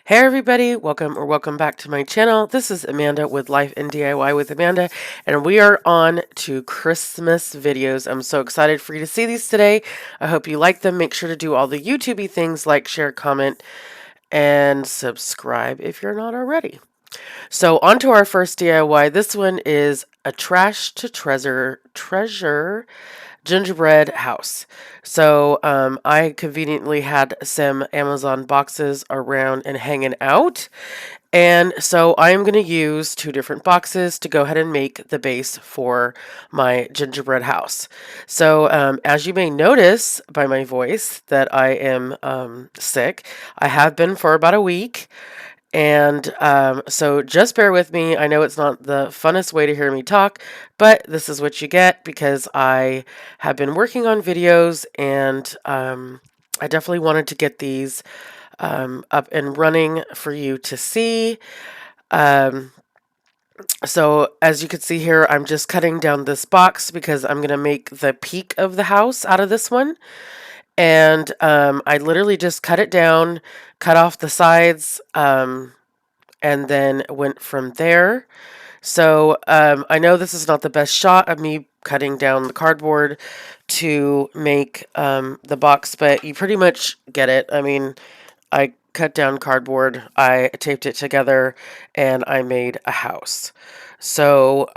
Hey everybody, welcome back to my channel. This is Amanda with Life in DIY with Amanda, and we are on to Christmas videos. I'm so excited for you to see these today. I hope you like them. Make sure to do all the YouTubey things like share, comment, and subscribe if you're not already. So on to our first DIY. This one is a trash to treasure gingerbread house. So I conveniently had some Amazon boxes around and hanging out. And so I am going to use two different boxes to go ahead and make the base for my gingerbread house. So as you may notice by my voice that I am sick. I have been for about a week. And so just bear with me. I know it's not the funnest way to hear me talk, but this is what you get because I have been working on videos and I definitely wanted to get these up and running for you to see. Um, so as you can see here, I'm just cutting down this box because I'm going to make the peak of the house out of this one. And I literally just cut it down, cut off the sides, and then went from there. So I know this is not the best shot of me cutting down the cardboard to make the box, but you pretty much get it. I mean, I cut down cardboard, I taped it together, and I made a house. So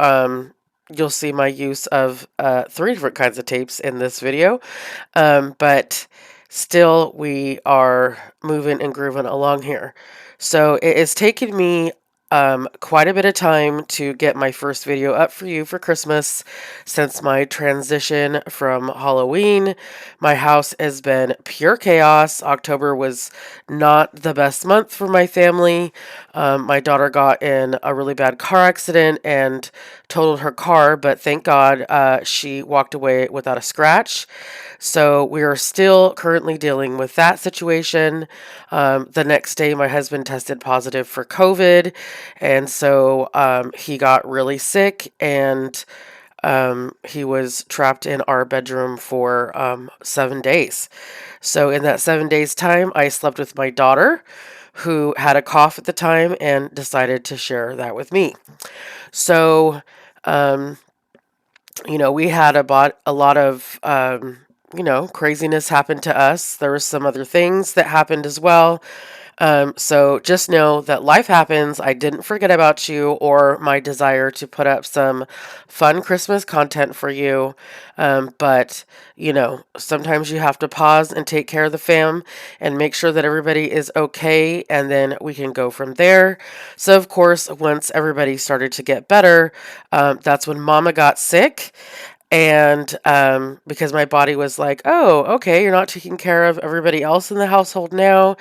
you'll see my use of three different kinds of tapes in this video, but still we are moving and grooving along here. So it is taking me quite a bit of time to get my first video up for you for Christmas since my transition from Halloween. My house has been pure chaos. October was not the best month for my family. My daughter got in a really bad car accident and totaled her car, but thank God she walked away without a scratch. So we are still currently dealing with that situation. The next day, my husband tested positive for COVID, and so he got really sick and he was trapped in our bedroom for 7 days. So in that 7 days time, I slept with my daughter, who had a cough at the time and decided to share that with me. So, um, we had a lot of, craziness happen to us. There was some other things that happened as well. So just know that life happens. I didn't forget about you or my desire to put up some fun Christmas content for you. But, sometimes you have to pause and take care of the fam and make sure that everybody is okay. And then we can go from there. So, of course, once everybody started to get better, that's when Mama got sick. And because my body was like, oh, okay, you're not taking care of everybody else in the household now.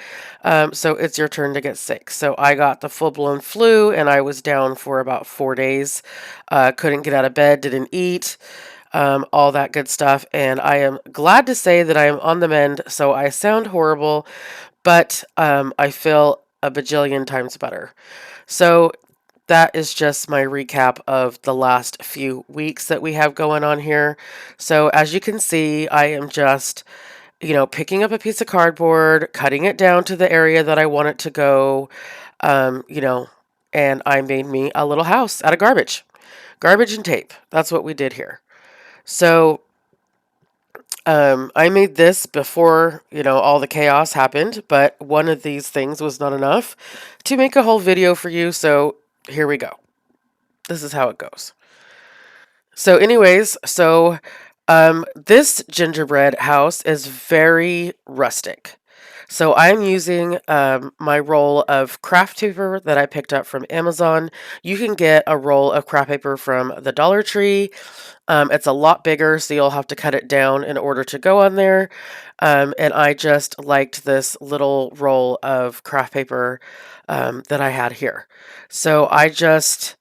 So it's your turn to get sick. So I got the full blown flu and I was down for about 4 days. Couldn't get out of bed, didn't eat, all that good stuff. And I am glad to say that I am on the mend. So I sound horrible, but I feel a bajillion times better. So that is just my recap of the last few weeks that we have going on here. So as you can see, I am just, picking up a piece of cardboard, cutting it down to the area that I want it to go, um, you know, and I made me a little house out of garbage. Garbage and tape. That's what we did here. So I made this before, all the chaos happened, but one of these things was not enough to make a whole video for you. So here we go. This is how it goes. So, anyways, this gingerbread house is very rustic. So I'm using my roll of craft paper that I picked up from Amazon. You can get a roll of craft paper from the Dollar Tree. It's a lot bigger, so you'll have to cut it down in order to go on there. And I just liked this little roll of craft paper that I had here. So I just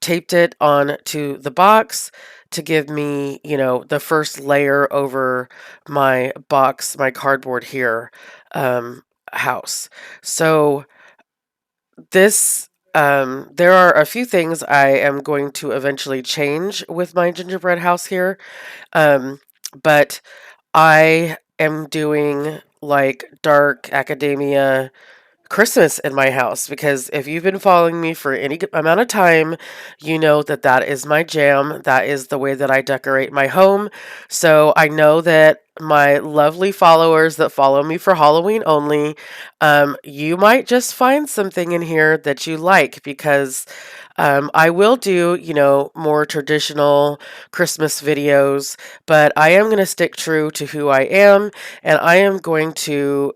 taped it on to the box to give me, the first layer over my box, my cardboard here, house. So there are a few things I am going to eventually change with my gingerbread house here. But I am doing like dark academia Christmas in my house, because if you've been following me for any amount of time, you know that that is my jam. That is the way that I decorate my home. So I know that my lovely followers that follow me for Halloween only, you might just find something in here that you like, because I will do, more traditional Christmas videos, but I am going to stick true to who I am, and I am going to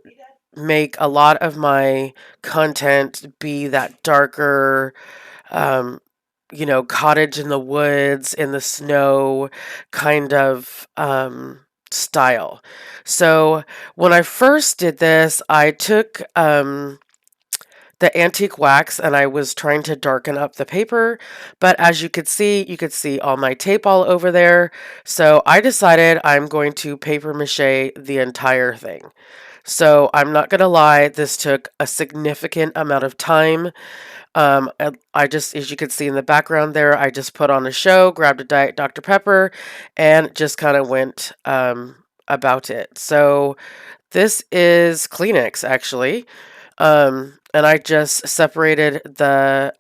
make a lot of my content be that darker, um, cottage in the woods, in the snow kind of style. So when I first did this, I took the antique wax and I was trying to darken up the paper, but as you could see all my tape all over there. So I decided I'm going to paper mache the entire thing. So I'm not gonna lie, this took a significant amount of time. I just, as you can see in the background there, I just put on a show, grabbed a Diet Dr. Pepper, and just kind of went about it. So this is Kleenex, actually. And I just separated the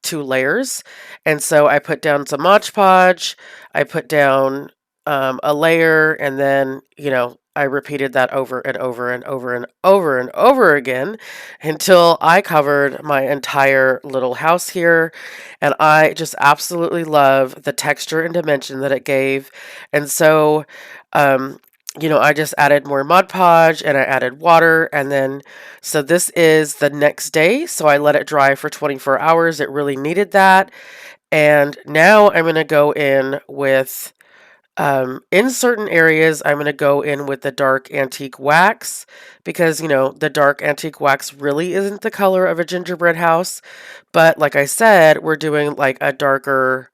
two layers. And so I put down some Mod Podge, I put down a layer, and then, I repeated that over and over and over and over and over again until I covered my entire little house here. And I just absolutely love the texture and dimension that it gave. And so, um, I just added more Mod Podge and I added water, and then so this is the next day. So I let it dry for 24 hours. It really needed that. And now I'm going to go in with, in certain areas, I'm going to go in with the dark antique wax, because, the dark antique wax really isn't the color of a gingerbread house. But like I said, we're doing like a darker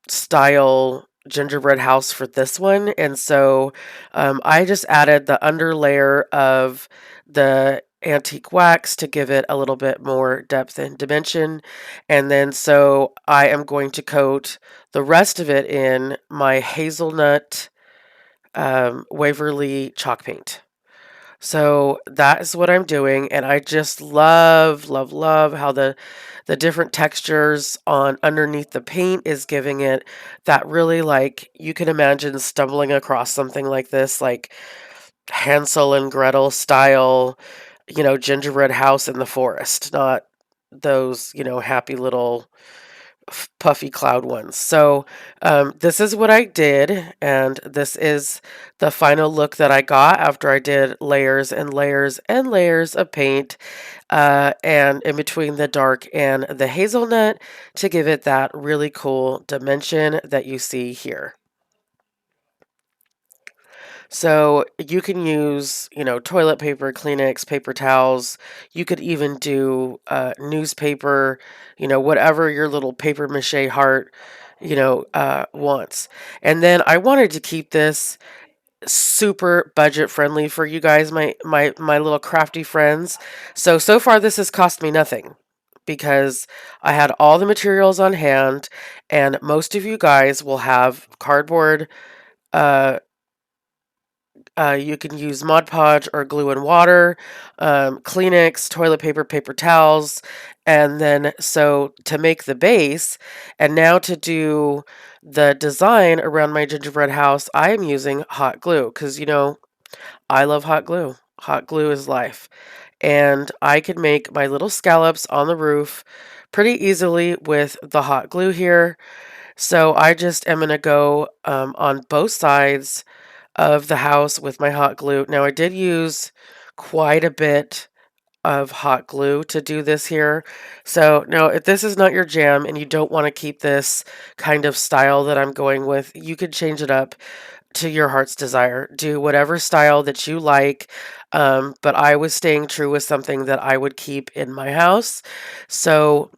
style gingerbread house for this one. And so I just added the under layer of the antique wax to give it a little bit more depth and dimension. And then so I am going to coat the rest of it in my hazelnut Waverly chalk paint. So that is what I'm doing, and I just love, love, love how the different textures on underneath the paint is giving it that really, like, you can imagine stumbling across something like this, like Hansel and Gretel style, gingerbread house in the forest, not those, happy little puffy cloud ones. So this is what I did, and this is the final look that I got after I did layers and layers and layers of paint, and in between the dark and the hazelnut to give it that really cool dimension that you see here. So you can use, toilet paper, Kleenex, paper towels. You could even do newspaper, whatever your little paper mache heart, wants. And then I wanted to keep this super budget friendly for you guys, my little crafty friends. So far this has cost me nothing, because I had all the materials on hand, and most of you guys will have cardboard. Uh, you can use Mod Podge or glue and water, Kleenex, toilet paper, paper towels, and then so to make the base, and now to do the design around my gingerbread house, I am using hot glue, because I love hot glue. Hot glue is life. And I could make my little scallops on the roof pretty easily with the hot glue here. So I just am going to go on both sides of the house with my hot glue. Now I did use quite a bit of hot glue to do this here. So now if this is not your jam and you don't want to keep this kind of style that I'm going with, you could change it up to your heart's desire. Do whatever style that you like. But I was staying true with something that I would keep in my house. So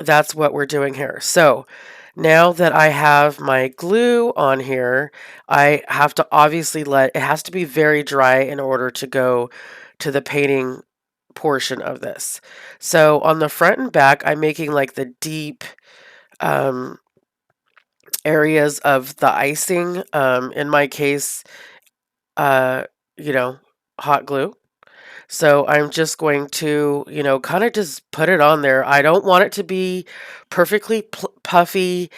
that's what we're doing here. So now that I have my glue on here, I have to obviously it has to be very dry in order to go to the painting portion of this. So on the front and back, I'm making like the deep um, areas of the icing. In my case, uh, you know, hot glue. So I'm just going to, kind of just put it on there. I don't want it to be perfectly puffy.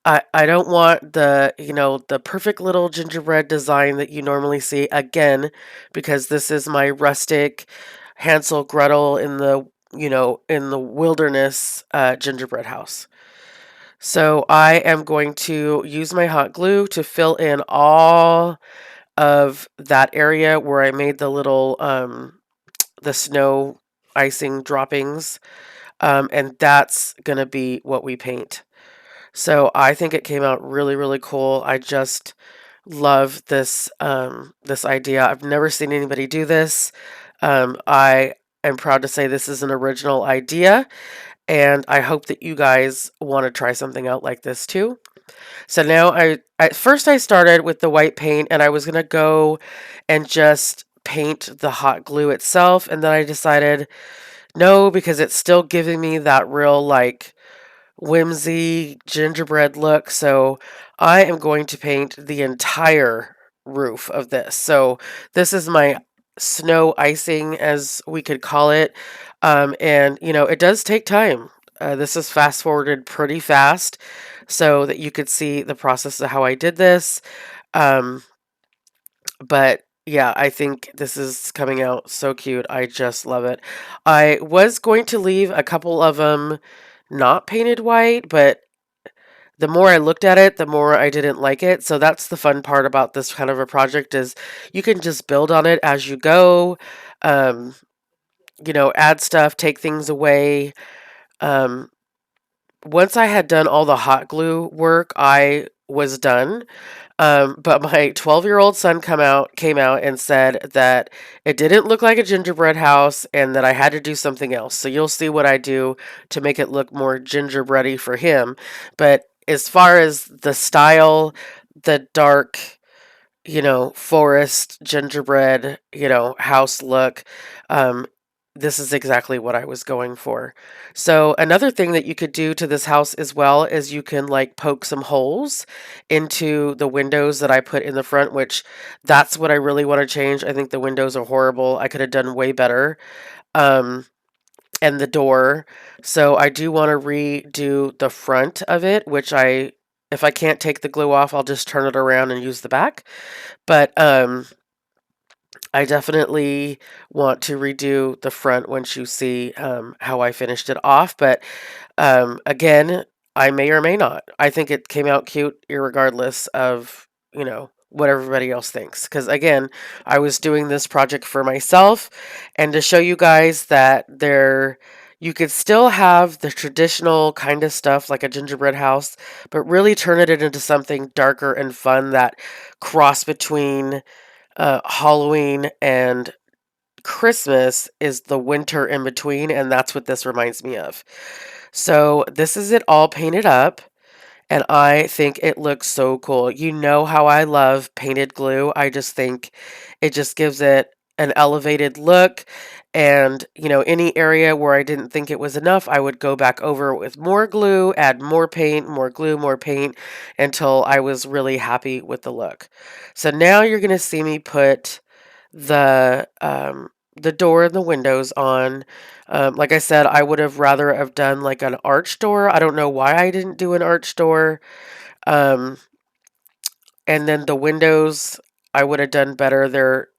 I don't want the perfect little gingerbread design that you normally see again, because this is my rustic Hansel Gretel in the wilderness gingerbread house. So I am going to use my hot glue to fill in all of that area where I made the little the snow icing droppings, and that's gonna be what we paint. So I think it came out really, really cool. I just love this idea. I've never seen anybody do this. I am proud to say this is an original idea, and I hope that you guys want to try something out like this too. So now at first I started with the white paint, and I was gonna go and just paint the hot glue itself, and then I decided no, because it's still giving me that real like whimsy gingerbread look. So I am going to paint the entire roof of this. So this is my snow icing, as we could call it. And it does take time. This is fast forwarded pretty fast so that you could see the process of how I did this. Um, but yeah, I think this is coming out so cute. I just love it. I was going to leave a couple of them not painted white, but the more I looked at it, the more I didn't like it. So that's the fun part about this kind of a project, is you can just build on it as you go. Um, add stuff, take things away. Um, Once I had done all the hot glue work, I was done. But my 12-year-old son came out and said that it didn't look like a gingerbread house and that I had to do something else. So you'll see what I do to make it look more gingerbready for him. But as far as the style, the dark, forest gingerbread, house look. Um, this is exactly what I was going for. So another thing that you could do to this house as well is you can like poke some holes into the windows that I put in the front, which that's what I really want to change. I think the windows are horrible. I could have done way better. Um, and the door. So I do want to redo the front of it, which if I can't take the glue off, I'll just turn it around and use the back. But I definitely want to redo the front once you see how I finished it off. But again, I may or may not. I think it came out cute, irregardless of what everybody else thinks. Because again, I was doing this project for myself, and to show you guys that you could still have the traditional kind of stuff like a gingerbread house, but really turn it into something darker and fun that cross between Halloween and Christmas is the winter in between, and that's what this reminds me of. So this is it all painted up, and I think it looks so cool. You know how I love painted glue. I just think it just gives it an elevated look. And, any area where I didn't think it was enough, I would go back over it with more glue, add more paint, more glue, more paint, until I was really happy with the look. So now you're going to see me put the door and the windows on. Like I said, I would have rather have done like an arch door. I don't know why I didn't do an arch door. Um, and then the windows, I would have done better.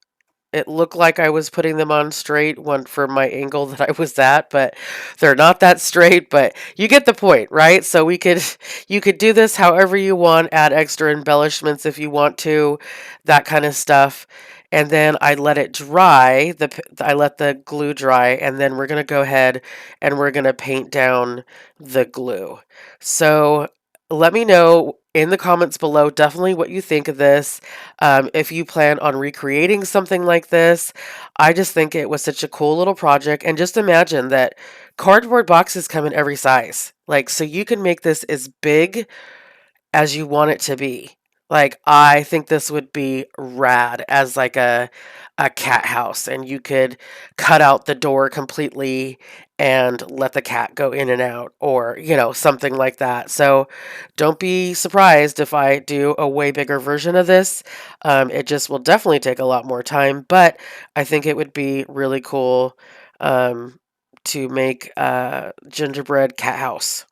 It looked like I was putting them on straight one for my angle that I was at, but they're not that straight, but you get the point, right? So you could do this however you want, add extra embellishments if you want to, that kind of stuff. And then I let it dry, I let the glue dry, and then we're going to go ahead and we're going to paint down the glue. So let me know in the comments below definitely what you think of this. If you plan on recreating something like this, I just think it was such a cool little project. And just imagine that cardboard boxes come in every size. Like, so you can make this as big as you want it to be. Like, I think this would be rad as like a cat house, and you could cut out the door completely and let the cat go in and out, or something like that. So don't be surprised if I do a way bigger version of this. It just will definitely take a lot more time, but I think it would be really cool to make a gingerbread cat house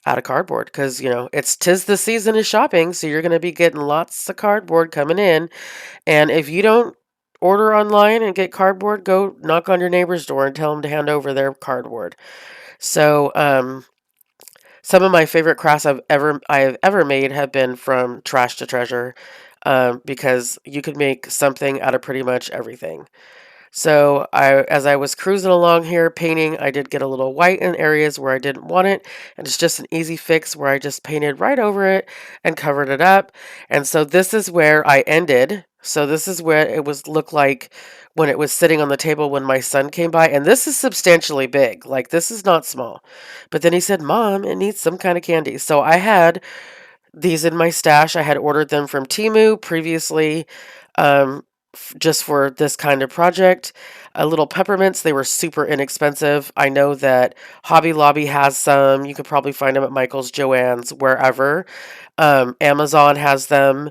out of cardboard, because it's 'tis the season of shopping, so you're going to be getting lots of cardboard coming in. And if you don't order online and get cardboard, go knock on your neighbor's door and tell them to hand over their cardboard. So some of my favorite crafts I have ever made have been from trash to treasure, because you could make something out of pretty much everything. So as I was cruising along here painting, I did get a little white in areas where I didn't want it, and it's just an easy fix where I just painted right over it and covered it up. And so this is where I ended. So this is where it was looked like when it was sitting on the table when my son came by, and this is substantially big. Like, this is not small. But then he said, "Mom, it needs some kind of candy." So I had these in my stash. I had ordered them from Temu previously, just for this kind of project. Little peppermints, they were super inexpensive. I know that Hobby Lobby has some. You could probably find them at Michael's, Joann's, wherever. Amazon has them.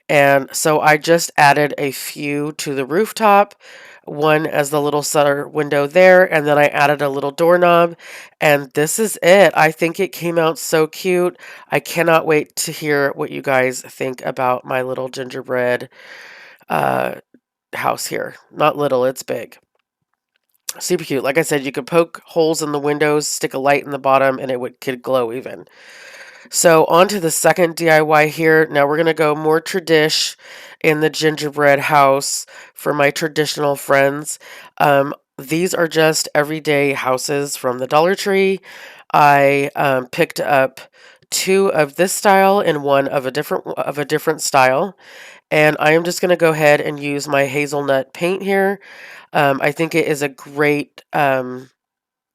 And so I just added a few to the rooftop, one as the little center window there, and then I added a little doorknob, and this is it. I think it came out so cute. I cannot wait to hear what you guys think about my little gingerbread uh, house here. Not little, it's big. Super cute. Like I said, you could poke holes in the windows, stick a light in the bottom, and could glow even. So on to the second DIY here. Now we're going to go more tradish in the gingerbread house for my traditional friends. These are just everyday houses from the Dollar Tree. I picked up two of this style and one of a different style. And I am just going to go ahead and use my hazelnut paint here. I think it is a great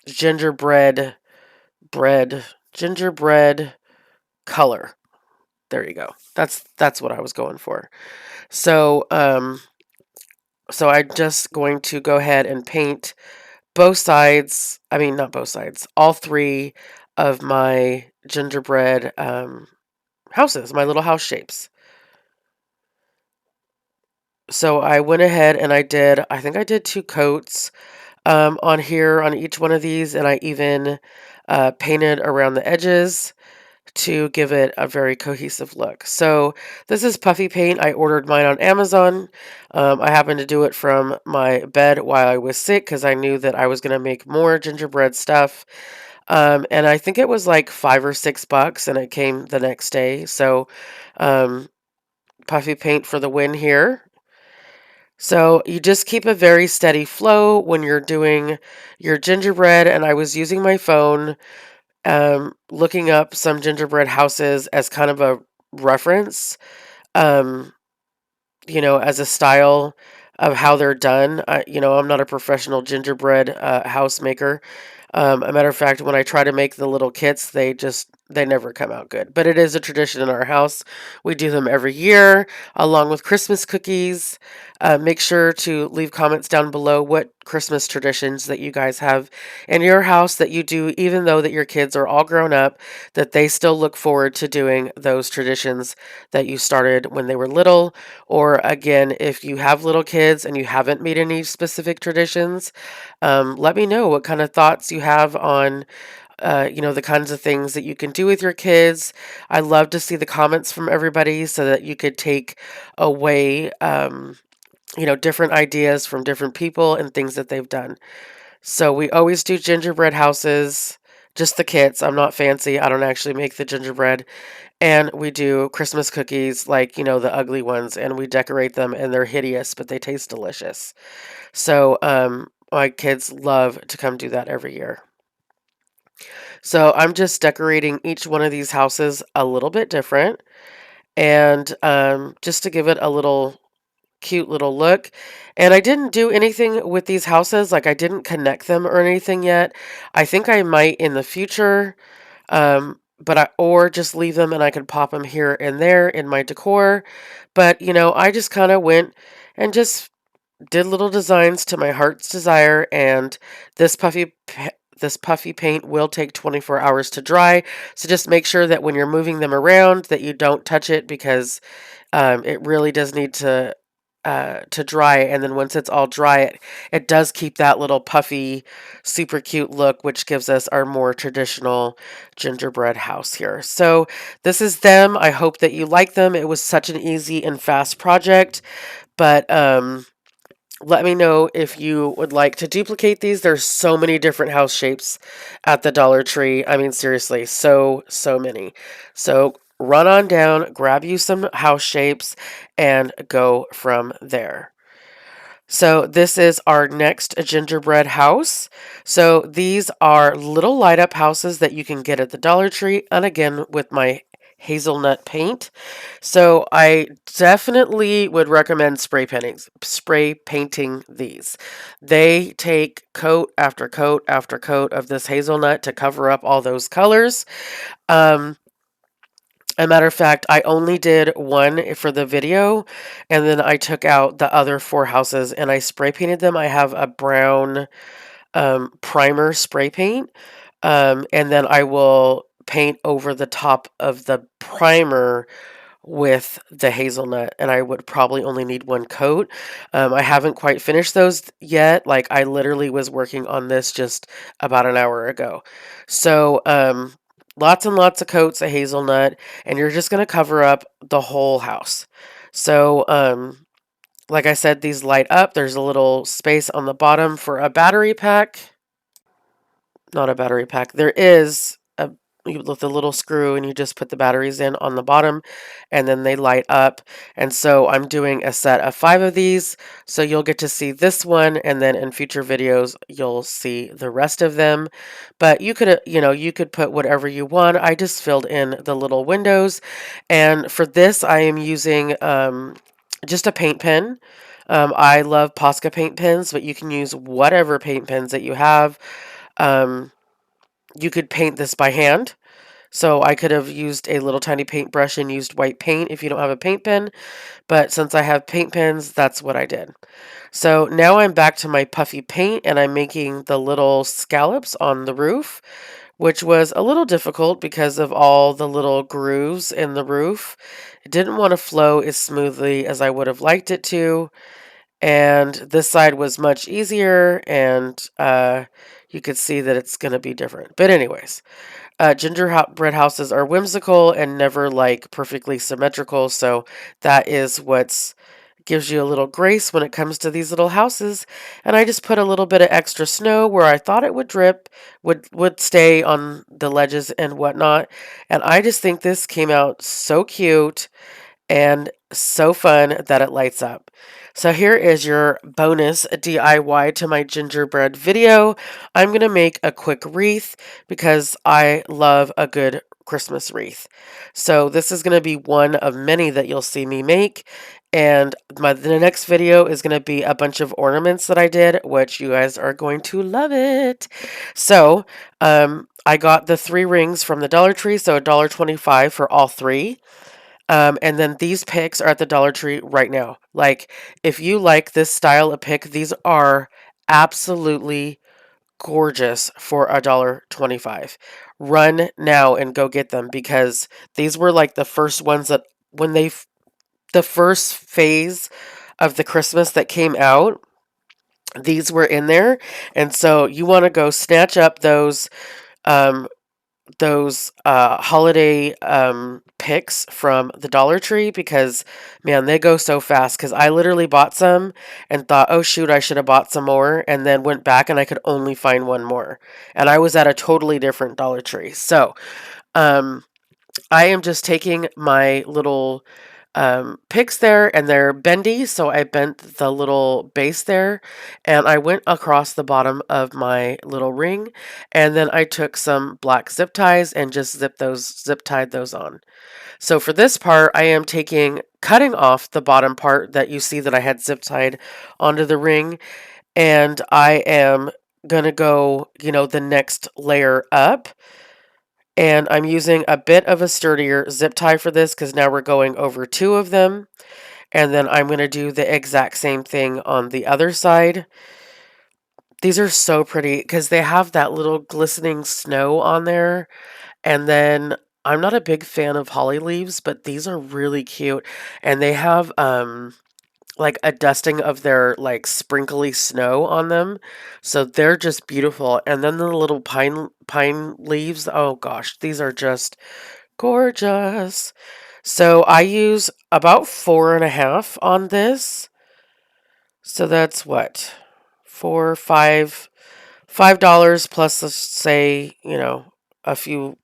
gingerbread gingerbread color. There you go. That's what I was going for. So so I'm just going to go ahead and paint both sides. I mean, not both sides. All three of my gingerbread houses, my little house shapes. So I went ahead and I think I did two coats on here on each one of these, and I even painted around the edges to give it a very cohesive look. So this is puffy paint. I ordered mine on Amazon. I happened to do it from my bed while I was sick because I knew that I was going to make more gingerbread stuff. And I think it was like $5 or $6, and it came the next day. So um, puffy paint for the win here. So you just keep a very steady flow when you're doing your gingerbread. And I was using my phone, looking up some gingerbread houses as kind of a reference, um, as a style of how they're done. I'm not a professional gingerbread house maker. A matter of fact, when I try to make the little kits, they never come out good. But it is a tradition in our house. We do them every year, along with Christmas cookies. Make sure to leave comments down below what Christmas traditions that you guys have in your house that you do, even though that your kids are all grown up, that they still look forward to doing those traditions that you started when they were little. Or again, if you have little kids and you haven't made any specific traditions, let me know what kind of thoughts you have on the kinds of things that you can do with your kids. I love to see the comments from everybody so that you could take away, different ideas from different people and things that they've done. So we always do gingerbread houses, just the kits. I'm not fancy. I don't actually make the gingerbread. And we do Christmas cookies, like, the ugly ones, and we decorate them, and they're hideous, but they taste delicious. So my kids love to come do that every year. So I'm just decorating each one of these houses a little bit different, and just to give it a little cute little look. And I didn't do anything with these houses, like I didn't connect them or anything yet. I think I might in the future, or just leave them and I could pop them here and there in my decor. But, I just kind of went and just did little designs to my heart's desire, and this puffy paint will take 24 hours to dry. So just make sure that when you're moving them around that you don't touch it, because it really does need to dry. And then once it's all dry, it does keep that little puffy, super cute look, which gives us our more traditional gingerbread house here. So this is them. I hope that you like them. It was such an easy and fast project, but let me know if you would like to duplicate these. There's so many different house shapes at the Dollar Tree. I mean, seriously, so many. So run on down, grab you some house shapes, and go from there. So this is our next gingerbread house. So these are little light up houses that you can get at the Dollar Tree, and again with my hazelnut paint. So I definitely would recommend spray painting these. They take coat after coat after coat of this hazelnut to cover up all those colors. Um, a matter of fact, I only did one for the video, and then I took out the other four houses and I spray painted them. I have a brown primer spray paint, and then I will paint over the top of the primer with the hazelnut, and I would probably only need one coat. I haven't quite finished those yet. Like, I literally was working on this just about an hour ago. So, lots and lots of coats of hazelnut, and you're just going to cover up the whole house. So, like I said, these light up. There's a little space on the bottom for a battery pack. Not a battery pack. There is a with a little screw, and you just put the batteries in on the bottom, and then they light up. And so I'm doing a set of 5 of these, so you'll get to see this one, and then in future videos you'll see the rest of them. But you could, you could put whatever you want. I just filled in the little windows, and for this I am using just a paint pen. I love Posca paint pens, but you can use whatever paint pens that you have. Um, you could paint this by hand. So I could have used a little tiny paintbrush and used white paint if you don't have a paint pen. But since I have paint pens, that's what I did. So now I'm back to my puffy paint, and I'm making the little scallops on the roof, which was a little difficult because of all the little grooves in the roof. It didn't want to flow as smoothly as I would have liked it to. And this side was much easier, and you could see that it's going to be different. But anyways, gingerbread houses are whimsical and never like perfectly symmetrical, so that is what's gives you a little grace when it comes to these little houses. And I just put a little bit of extra snow where I thought it would drip, would stay on the ledges and whatnot. And I just think this came out so cute and so fun that it lights up. So here is your bonus DIY to my gingerbread video. I'm going to make a quick wreath because I love a good Christmas wreath. So this is going to be one of many that you'll see me make. And the next video is going to be a bunch of ornaments that I did, which you guys are going to love it. So I got the 3 rings from the Dollar Tree, so $1.25 for all 3. And then these picks are at the Dollar Tree right now. Like, if you like this style of pick, these are absolutely gorgeous for $1.25. Run now and go get them, because these were like the first ones that the first phase of the Christmas that came out, these were in there. And so you want to go snatch up um, holiday picks from the Dollar Tree, because man, they go so fast. Because I literally bought some and thought, oh shoot, I should have bought some more, and then went back and I could only find one more, and I was at a totally different Dollar Tree. So um I am just taking my little picks there, and they're bendy, so I bent the little base there, and I went across the bottom of my little ring, and then I took some black zip ties and just zip tied those on. So for this part, I am cutting off the bottom part that you see that I had zip tied onto the ring, and I am gonna go, the next layer up, And I'm using a bit of a sturdier zip tie for this because now we're going over two of them. And then I'm going to do the exact same thing on the other side. These are so pretty because they have that little glistening snow on there. And then I'm not a big fan of holly leaves, but these are really cute. And they have like a dusting of their like sprinkly snow on them. So they're just beautiful. And then the little pine leaves, oh gosh, these are just gorgeous. So I use about 4.5 on this. So that's what? Four, $5 plus, let's say, a few,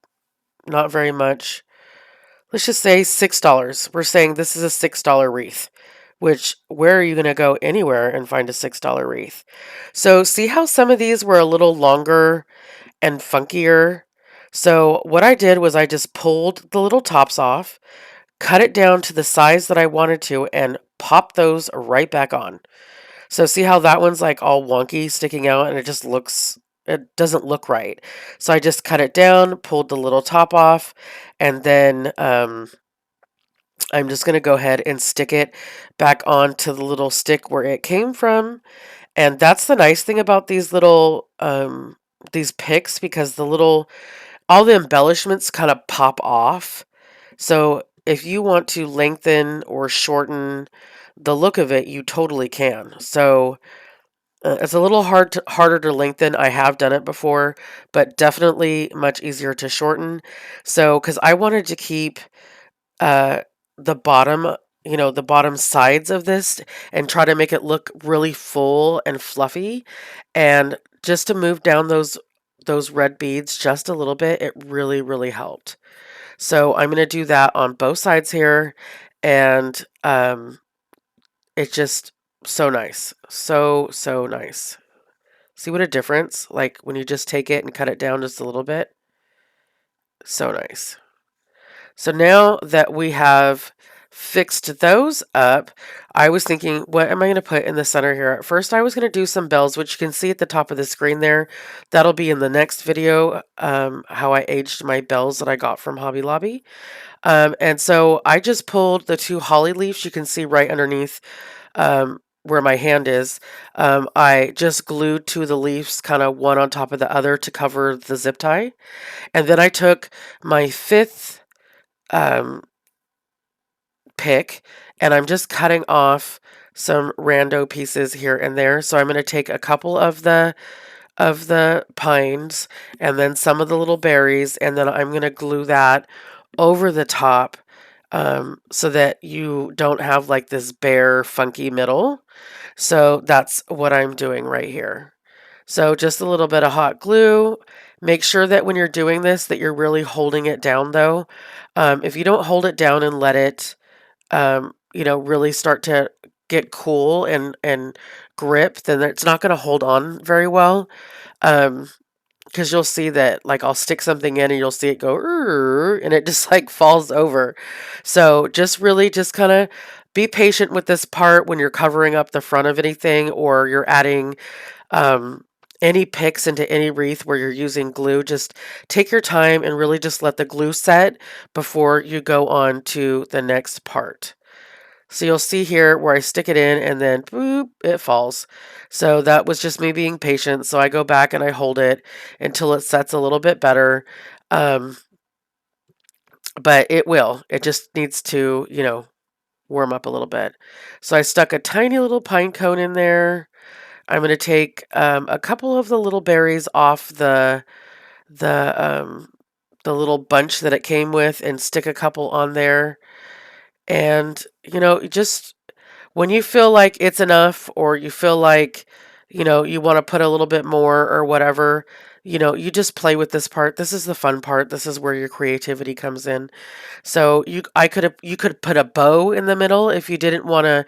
not very much. Let's just say $6. We're saying this is a $6 wreath, which where are you going to go anywhere and find a $6 wreath? So see how some of these were a little longer and funkier? So what I did was I just pulled the little tops off, cut it down to the size that I wanted to, and pop those right back on. So see how that one's like all wonky sticking out and it doesn't look right. So I just cut it down, pulled the little top off, and then I'm just going to go ahead and stick it back onto the little stick where it came from. And that's the nice thing about these little, these picks, because all the embellishments kind of pop off. So if you want to lengthen or shorten the look of it, you totally can. So it's a little harder to lengthen. I have done it before, but definitely much easier to shorten. So, because I wanted to keep uh, the bottom, the bottom sides of this and try to make it look really full and fluffy, and just to move down those red beads just a little bit, it really, really helped. So I'm going to do that on both sides here, and it's just so nice. So, so nice. See what a difference? Like when you just take it and cut it down just a little bit. So nice. So now that we have fixed those up, I was thinking, what am I going to put in the center here? At first, I was going to do some bells, which you can see at the top of the screen there. That'll be in the next video, how I aged my bells that I got from Hobby Lobby. And so I just pulled the two holly leaves you can see right underneath where my hand is. I just glued two of the leaves kind of one on top of the other to cover the zip tie. And then I took my fifth um, pick, and I'm just cutting off some rando pieces here and there. So I'm going to take a couple of the pines and then some of the little berries, and then I'm going to glue that over the top, so that you don't have like this bare funky middle. So that's what I'm doing right here. So just a little bit of hot glue. Make sure that when you're doing this that you're really holding it down though. If you don't hold it down and let it, really start to get cool and grip, then it's not going to hold on very well. Because you'll see that, like, I'll stick something in and you'll see it go, "Rrr," and it just like falls over. So just really just kind of be patient with this part when you're covering up the front of anything, or you're adding um, any picks into any wreath where you're using glue. Just take your time and really just let the glue set before you go on to the next part. So you'll see here where I stick it in and then boop, it falls. So that was just me being patient. So I go back and I hold it until it sets a little bit better. Um, but it will. It just needs to, warm up a little bit. So I stuck a tiny little pine cone in there. I'm going to take a couple of the little berries off the the little bunch that it came with and stick a couple on there. And just when you feel like it's enough, or you feel like you want to put a little bit more or whatever, you just play with this part. This is the fun part. This is where your creativity comes in. So you could put a bow in the middle if you didn't want to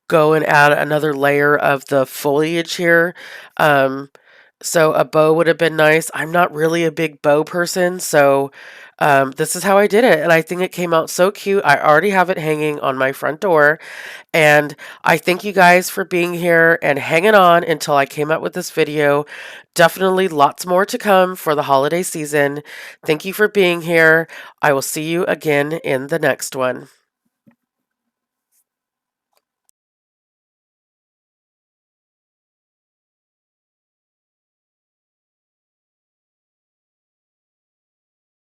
go and add another layer of the foliage here. So a bow would have been nice. I'm not really a big bow person, so this is how I did it. And I think it came out so cute. I already have it hanging on my front door. And I thank you guys for being here and hanging on until I came up with this video. Definitely lots more to come for the holiday season. Thank you for being here. I will see you again in the next one.